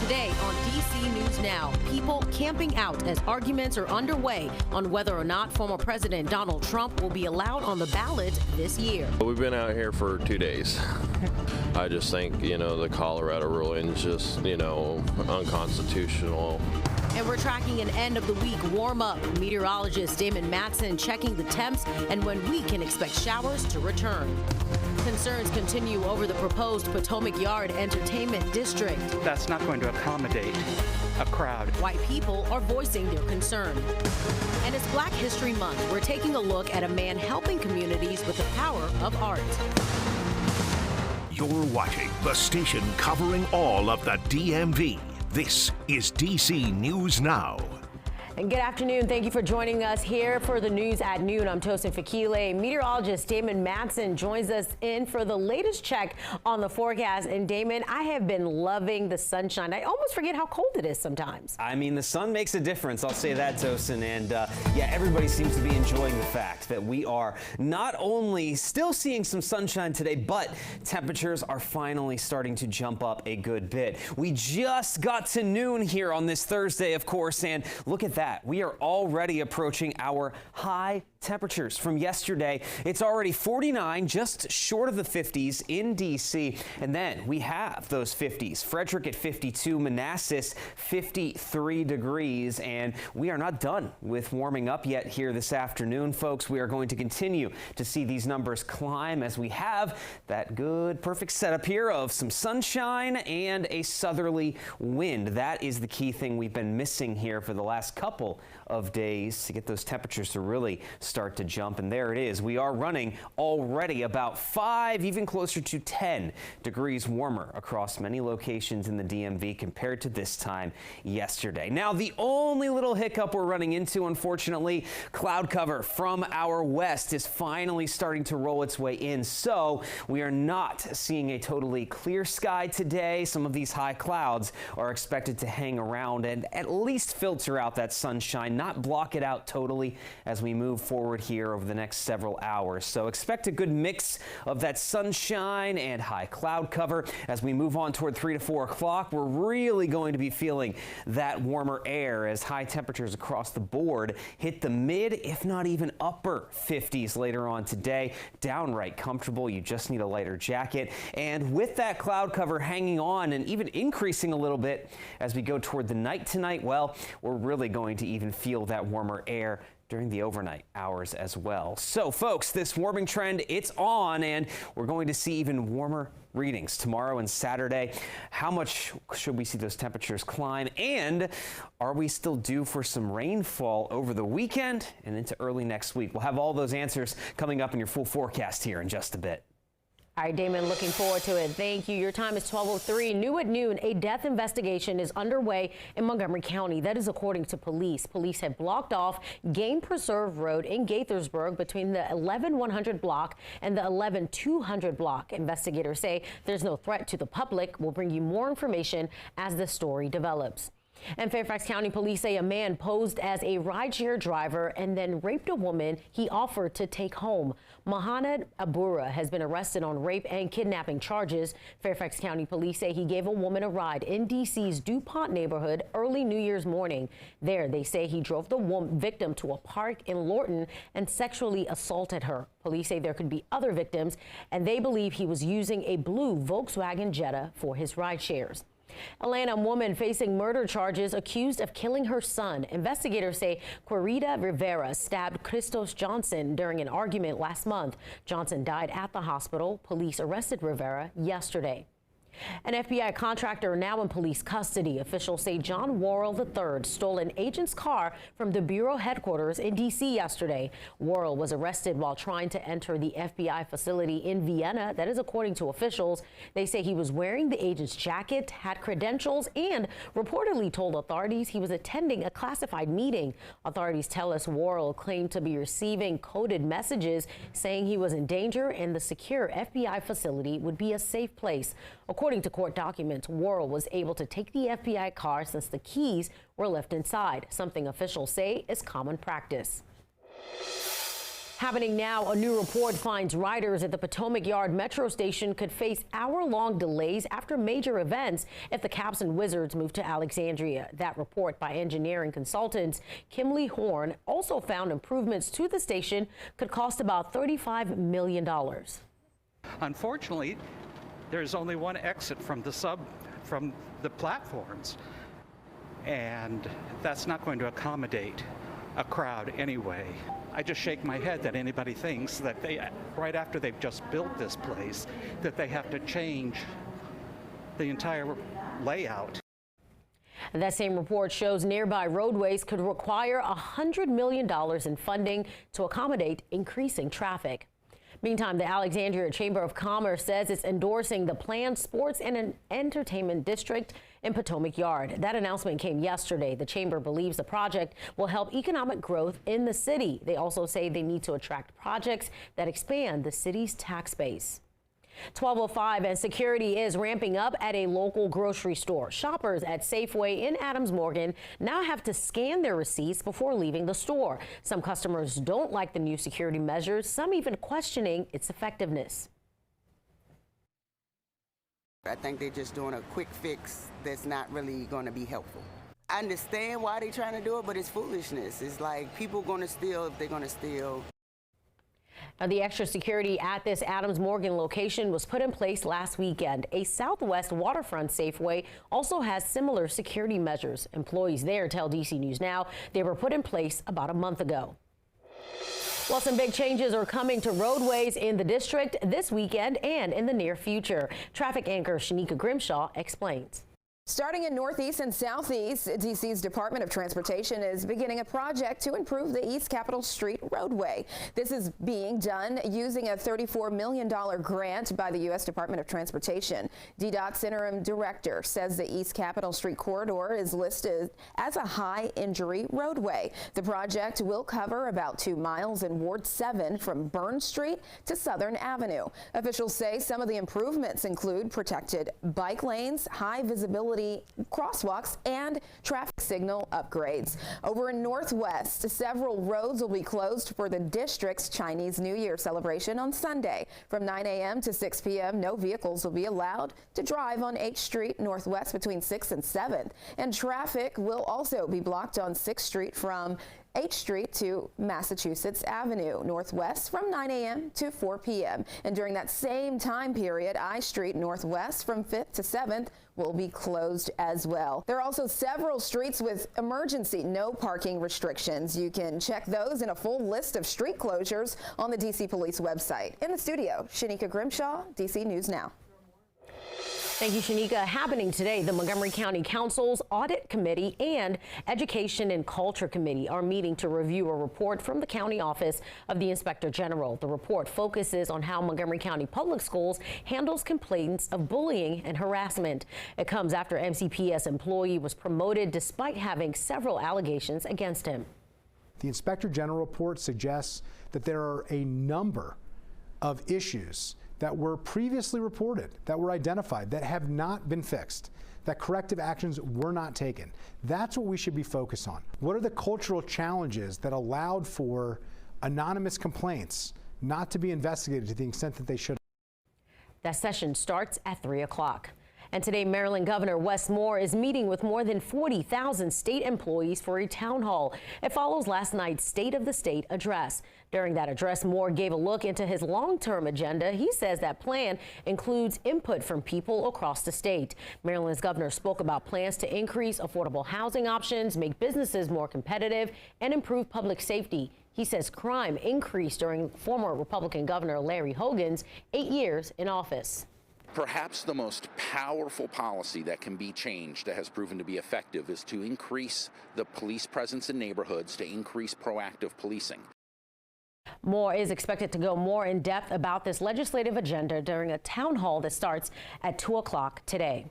Today on DC News Now, people camping out as arguments are underway on whether or not former President Donald Trump will be allowed on the ballot this year. We've been out here for 2 days. I just think, the Colorado ruling is just, unconstitutional. And we're tracking an end of the week warm up. Meteorologist Damon Matson checking the temps and when we can expect showers to return. Concerns continue over the proposed Potomac Yard Entertainment District. That's not going to accommodate a crowd. White people are voicing their concern. And it's Black History Month. We're taking a look at a man helping communities with the power of art. You're watching the station covering all of the DMV. This is DC News Now. And good afternoon. Thank you for joining us here for the news at noon. I'm Tosin Fakile. Meteorologist Damon Matson joins us in for the latest check on the forecast. And Damon, I have been loving the sunshine. I almost forget how cold it is sometimes. I mean, the sun makes a difference. I'll say that, Tosin. And everybody seems to be enjoying the fact that we are not only still seeing some sunshine today, but temperatures are finally starting to jump up a good bit. We just got to noon here on this Thursday, of course, and look at that. We are already approaching our high temperatures from yesterday. It's already 49, just short of the 50s in D.C. And then we have those 50s. Frederick at 52, Manassas 53 degrees. And we are not done with warming up yet here this afternoon, folks. We are going to continue to see these numbers climb as we have that good, perfect setup here of some sunshine and a southerly wind. That is the key thing we've been missing here for the last couple of days to get those temperatures to really start to jump. And there it is. We are running already about 5, even closer to 10 degrees warmer across many locations in the DMV compared to this time yesterday. Now, the only little hiccup we're running into, unfortunately, cloud cover from our west is finally starting to roll its way in. So we are not seeing a totally clear sky today. Some of these high clouds are expected to hang around and at least filter out that sunshine, not block it out totally as we move forward here over the next several hours. So expect a good mix of that sunshine and high cloud cover. As we move on toward 3 to 4 o'clock, we're really going to be feeling that warmer air as high temperatures across the board hit the mid, if not even upper 50s later on today. Downright comfortable. You just need a lighter jacket. And with that cloud cover hanging on and even increasing a little bit as we go toward the night tonight, well, we're really going to even feel that warmer air during the overnight hours as well. So folks, this warming trend, it's on, and we're going to see even warmer readings tomorrow and Saturday. How much should we see those temperatures climb? And are we still due for some rainfall over the weekend and into early next week? We'll have all those answers coming up in your full forecast here in just a bit. All right, Damon, looking forward to it. Thank you. Your time is 12:03. New at noon, a death investigation is underway in Montgomery County. That is according to police. Police have blocked off Game Preserve Road in Gaithersburg between the 11100 block and the 11200 block. Investigators say there's no threat to the public. We'll bring you more information as the story develops. And Fairfax County police say a man posed as a rideshare driver and then raped a woman he offered to take home. Mohamed Abura has been arrested on rape and kidnapping charges. Fairfax County police say he gave a woman a ride in D.C.'s DuPont neighborhood early New Year's morning. There, they say he drove the victim to a park in Lorton and sexually assaulted her. Police say there could be other victims, and they believe he was using a blue Volkswagen Jetta for his ride shares. Atlanta woman facing murder charges accused of killing her son. Investigators say Querida Rivera stabbed Christos Johnson during an argument last month. Johnson died at the hospital. Police arrested Rivera yesterday. An FBI contractor now in police custody. Officials say John Worrell III stole an agent's car from the Bureau headquarters in D.C. yesterday. Worrell was arrested while trying to enter the FBI facility in Vienna. That is according to officials. They say he was wearing the agent's jacket, had credentials, and reportedly told authorities he was attending a classified meeting. Authorities tell us Worrell claimed to be receiving coded messages saying he was in danger and the secure FBI facility would be a safe place. According to court documents, Worrell was able to take the FBI car since the keys were left inside, something officials say is common practice. Happening now, a new report finds riders at the Potomac Yard Metro Station could face hour-long delays after major events if the Caps and Wizards move to Alexandria. That report by engineering consultants Kimley Horn also found improvements to the station could cost about $35 million. Unfortunately, there's only one exit from the platforms, and that's not going to accommodate a crowd anyway. I just shake my head that anybody thinks that right after they've just built this place, that they have to change the entire layout. That same report shows nearby roadways could require $100 million in funding to accommodate increasing traffic. Meantime, the Alexandria Chamber of Commerce says it's endorsing the planned sports and entertainment district in Potomac Yard. That announcement came yesterday. The chamber believes the project will help economic growth in the city. They also say they need to attract projects that expand the city's tax base. 12:05 and security is ramping up at a local grocery store. Shoppers at Safeway in Adams Morgan now have to scan their receipts before leaving the store. Some customers don't like the new security measures, some even questioning its effectiveness. I think they're just doing a quick fix that's not really going to be helpful. I understand why they're trying to do it, but it's foolishness. It's like people going to steal if they're going to steal. Now, the extra security at this Adams Morgan location was put in place last weekend. A Southwest waterfront Safeway also has similar security measures. Employees there tell DC News Now they were put in place about a month ago. Well, some big changes are coming to roadways in the district this weekend and in the near future. Traffic anchor Shanika Grimshaw explains. Starting in Northeast and Southeast, DC's Department of Transportation is beginning a project to improve the East Capitol Street roadway. This is being done using a $34 million grant by the U.S. Department of Transportation. DDOT's interim director says the East Capitol Street corridor is listed as a high injury roadway. The project will cover about 2 miles in Ward 7 from Burn Street to Southern Avenue. Officials say some of the improvements include protected bike lanes, high visibility crosswalks, and traffic signal upgrades. Over in Northwest, several roads will be closed for the district's Chinese New Year celebration on Sunday. From 9 a.m. to 6 p.m., no vehicles will be allowed to drive on H Street Northwest between 6th and 7th. And traffic will also be blocked on 6th Street from H Street to Massachusetts Avenue Northwest from 9 a.m. to 4 p.m. And during that same time period, I Street Northwest from 5th to 7th will be closed as well. There are also several streets with emergency no parking restrictions. You can check those and a full list of street closures on the DC Police website. In the studio, Shanika Grimshaw, DC News Now. Thank you, Shanika. Happening today, the Montgomery County Council's Audit Committee and Education and Culture Committee are meeting to review a report from the County Office of the Inspector General. The report focuses on how Montgomery County Public Schools handles complaints of bullying and harassment. It comes after MCPS employee was promoted despite having several allegations against him. The Inspector General report suggests that there are a number of issues that were previously reported, that were identified, that have not been fixed, that corrective actions were not taken. That's what we should be focused on. What are the cultural challenges that allowed for anonymous complaints not to be investigated to the extent that they should? That session starts at 3 o'clock. And today, Maryland Governor Wes Moore is meeting with more than 40,000 state employees for a town hall. It follows last night's State of the State address. During that address, Moore gave a look into his long-term agenda. He says that plan includes input from people across the state. Maryland's governor spoke about plans to increase affordable housing options, make businesses more competitive, and improve public safety. He says crime increased during former Republican Governor Larry Hogan's 8 years in office. Perhaps the most powerful policy that can be changed that has proven to be effective is to increase the police presence in neighborhoods, to increase proactive policing. Moore is expected to go more in depth about this legislative agenda during a town hall that starts at 2 o'clock today.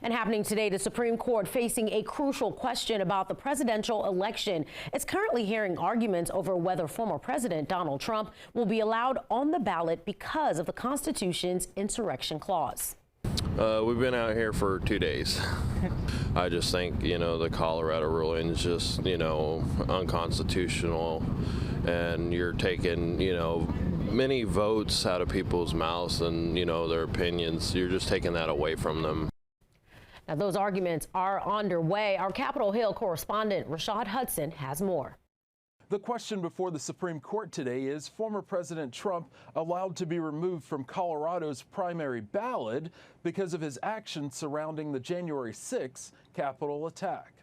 And happening today, the Supreme Court facing a crucial question about the presidential election. It's currently hearing arguments over whether former President Donald Trump will be allowed on the ballot because of the Constitution's insurrection clause. We've been out here for 2 days. I just think, the Colorado ruling is just, unconstitutional, and you're taking, many votes out of people's mouths and, their opinions. You're just taking that away from them. Now, those arguments are underway. Our Capitol Hill correspondent Rashad Hudson has more. The question before the Supreme Court today is former President Trump allowed to be removed from Colorado's primary ballot because of his actions surrounding the January 6th Capitol attack.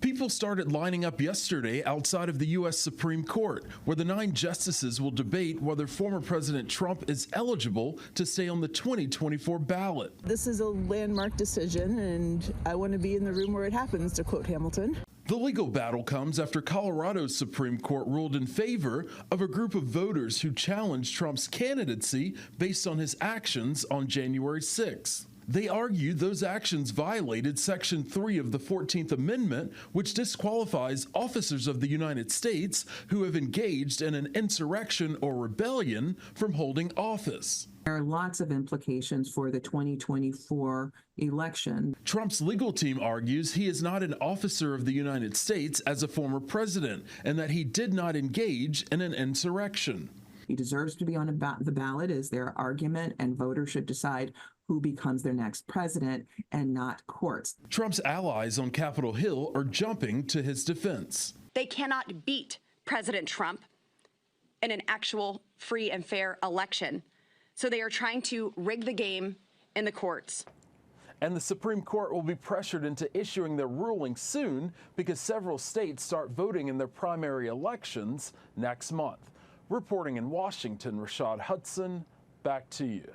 People started lining up yesterday outside of the U.S. Supreme Court, where the 9 justices will debate whether former President Trump is eligible to stay on the 2024 ballot. This is a landmark decision, and I want to be in the room where it happens, to quote Hamilton. The legal battle comes after Colorado's Supreme Court ruled in favor of a group of voters who challenged Trump's candidacy based on his actions on January 6th. They argued those actions violated Section 3 of the 14th Amendment, which disqualifies officers of the United States who have engaged in an insurrection or rebellion from holding office. There are lots of implications for the 2024 election. Trump's legal team argues he is not an officer of the United States as a former president, and that he did not engage in an insurrection. He deserves to be on the ballot, is their argument, and voters should decide who becomes their next president and not courts. Trump's allies on Capitol Hill are jumping to his defense. They cannot beat President Trump in an actual free and fair election. So they are trying to rig the game in the courts. And the Supreme Court will be pressured into issuing their ruling soon because several states start voting in their primary elections next month. Reporting in Washington, Rashad Hudson, back to you.